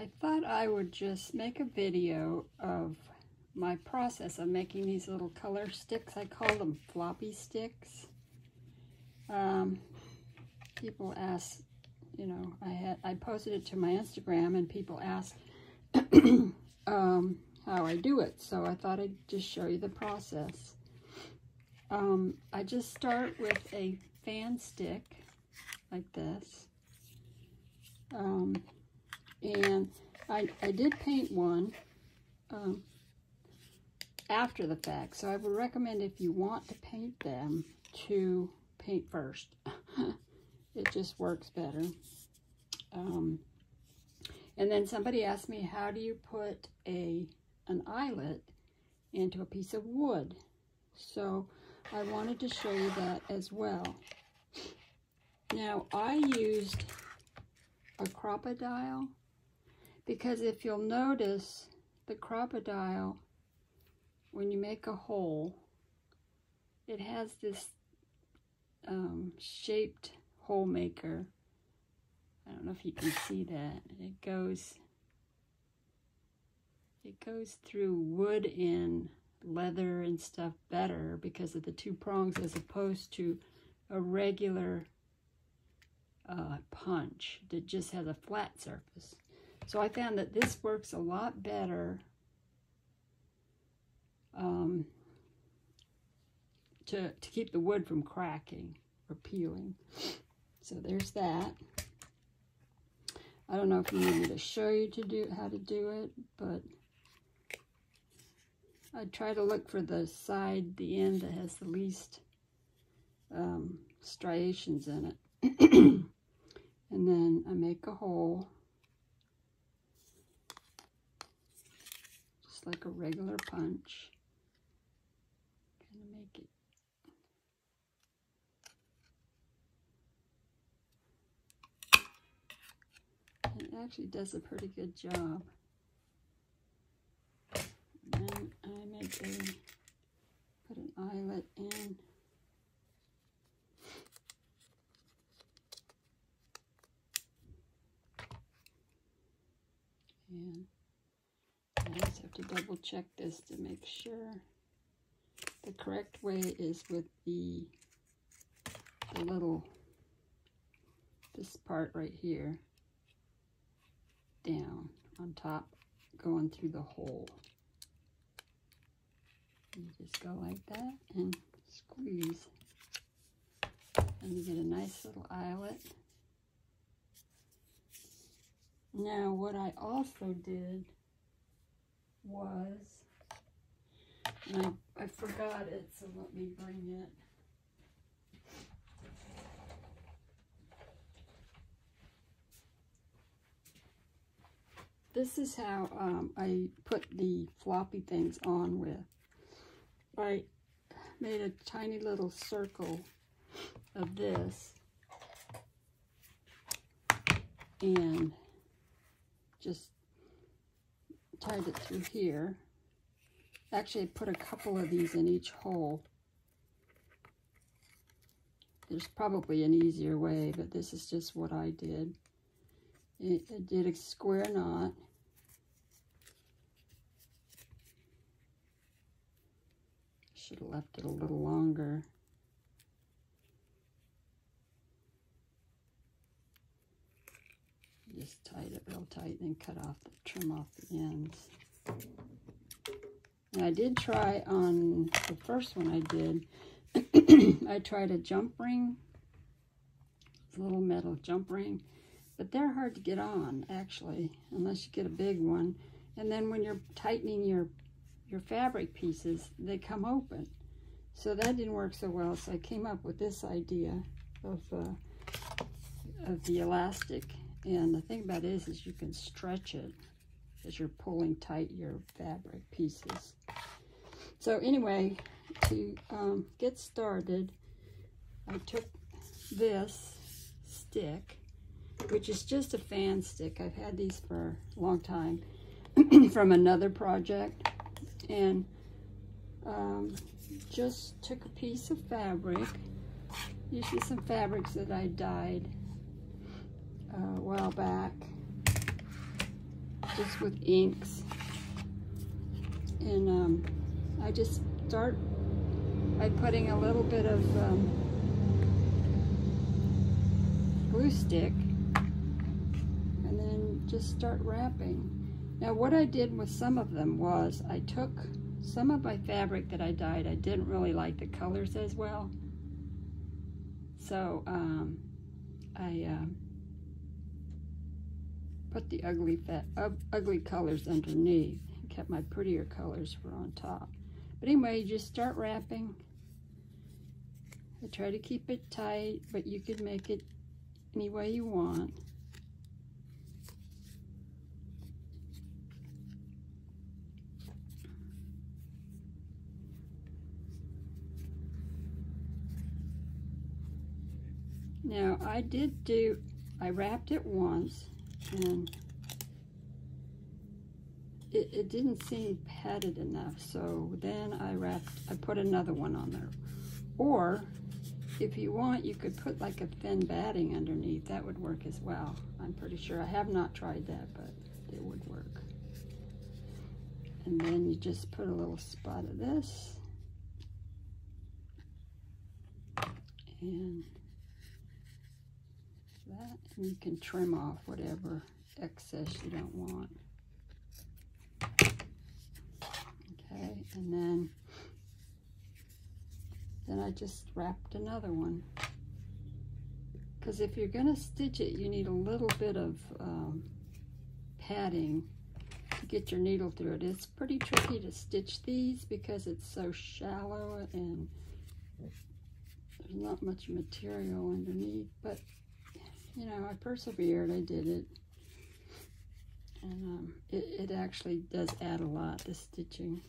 I thought I would just make a video of my process of making these little color sticks. I call them floppy sticks. People ask, you know, I posted it to my Instagram and people asked how I do it. So I thought I'd just show you the process. I just start with a fan stick like this. And I did paint one after the fact, so I would recommend, if you want to paint them, to paint first. It just works better. And then somebody asked me, how do you put an eyelet into a piece of wood? So I wanted to show you that as well. Now, I used a crocodile, because if you'll notice, the crocodile, when you make a hole, it has this shaped hole maker. I don't know if you can see that. It goes through wood and leather and stuff better because of the two prongs, as opposed to a regular punch that just has a flat surface. So I found that this works a lot better to keep the wood from cracking or peeling. So there's that. I don't know if you need me to show you how to do it, but I try to look for the side, the end that has the least striations in it. And then I make a hole, just like a regular punch. Kind of make it. It actually does a pretty good job. And then I put an eyelet in. And I just have to double check this to make sure. The correct way is with the little, this part right here, down on top, going through the hole. You just go like that and squeeze. And you get a nice little eyelet. Now, what I also did was, and I forgot it, so let me bring it. This is how I put the floppy things on with. I made a tiny little circle of this and just tied it through here. Actually, I put a couple of these in each hole. There's probably an easier way, but this is just what I did. It did a square knot. Should have left it a little longer. Just tied it real tight and then trim off the ends. And I did try on the first one I did, I tried a jump ring, a little metal jump ring, but they're hard to get on, actually, unless you get a big one. And then when you're tightening your fabric pieces, they come open. So that didn't work so well, so I came up with this idea of the elastic. And the thing about it is you can stretch it as you're pulling tight your fabric pieces. So anyway, to get started, I took this stick, which is just a fan stick. I've had these for a long time from another project, and just took a piece of fabric, usually some fabrics that I dyed a while back, just with inks. And I just start by putting a little bit of glue stick and then just start wrapping. Now what I did with some of them was I took some of my fabric that I dyed. I didn't really like the colors as well. So I put the ugly colors underneath and kept my prettier colors for on top. But anyway, you just start wrapping. I try to keep it tight, but you could make it any way you want. Now I wrapped it once and it didn't seem padded enough, so then I put another one on there. Or if you want, you could put like a thin batting underneath. That would work as well. I'm pretty sure. I have not tried that, but it would work. And then you just put a little spot of this and that, and you can trim off whatever excess you don't want. Okay, and then I just wrapped another one, because if you're going to stitch it, you need a little bit of padding to get your needle through it. It's pretty tricky to stitch these because it's so shallow and there's not much material underneath, but you know, I persevered. I did it, and it actually does add a lot to stitching.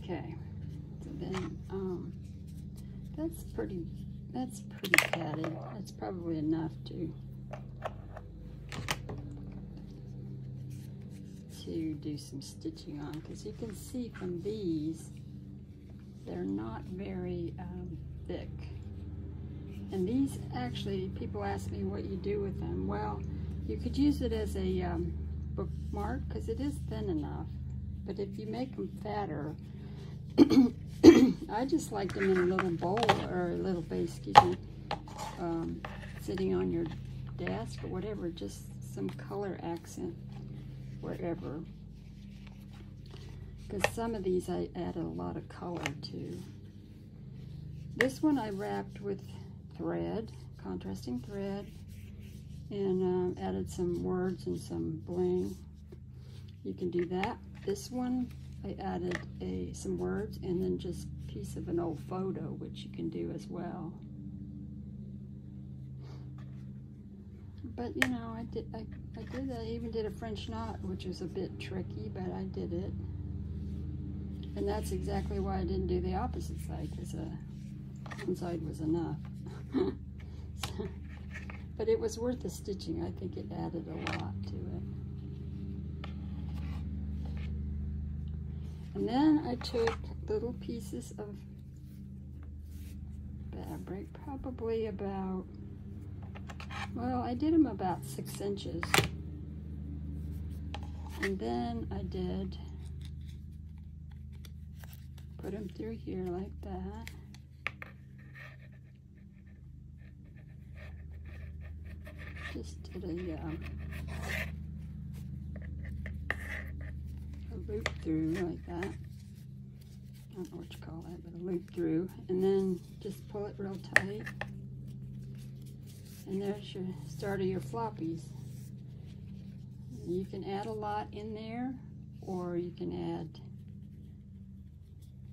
Okay, so then that's pretty padded. That's probably enough to do some stitching on, because you can see from these they're not very thick. And these, actually, people ask me what you do with them. Well, you could use it as a bookmark because it is thin enough, but if you make them fatter, I just like them in a little bowl or a little vase, excuse me, sitting on your desk or whatever, just some color accent wherever. Because some of these I added a lot of color to. This one I wrapped with thread, contrasting thread, and added some words and some bling. You can do that. This one I added some words and then just a piece of an old photo, which you can do as well. But you know, I even did a French knot, which was a bit tricky, but I did it. And that's exactly why I didn't do the opposite side, because one side was enough. But it was worth the stitching. I think it added a lot to it. And then I took little pieces of fabric, probably about, well, I did them about 6 inches. And then I did put them through here like that. Just did a loop through like that. I don't know what you call that, but a loop through, and then just pull it real tight. And there's your start of your floppies. You can add a lot in there, or you can add,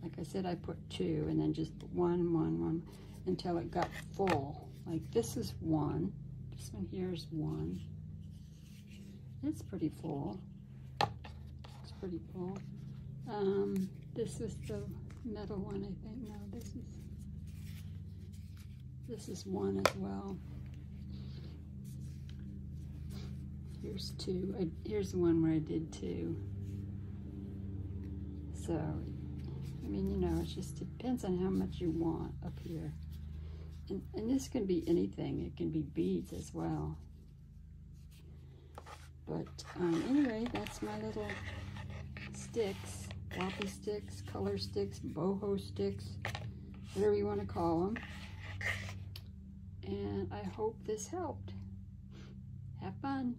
like I said, I put 2 and then just 1, 1, 1 until it got full. Like this is 1. This one here is 1. It's pretty full. It's pretty full. This is the metal one, I think. No, this is 1 as well. Here's 2. Here's the one where I did 2. So, I mean, you know, it just depends on how much you want up here. And this can be anything. It can be beads as well. But anyway, that's my little sticks. Floppy sticks, color sticks, boho sticks, whatever you want to call them. And I hope this helped. Have fun.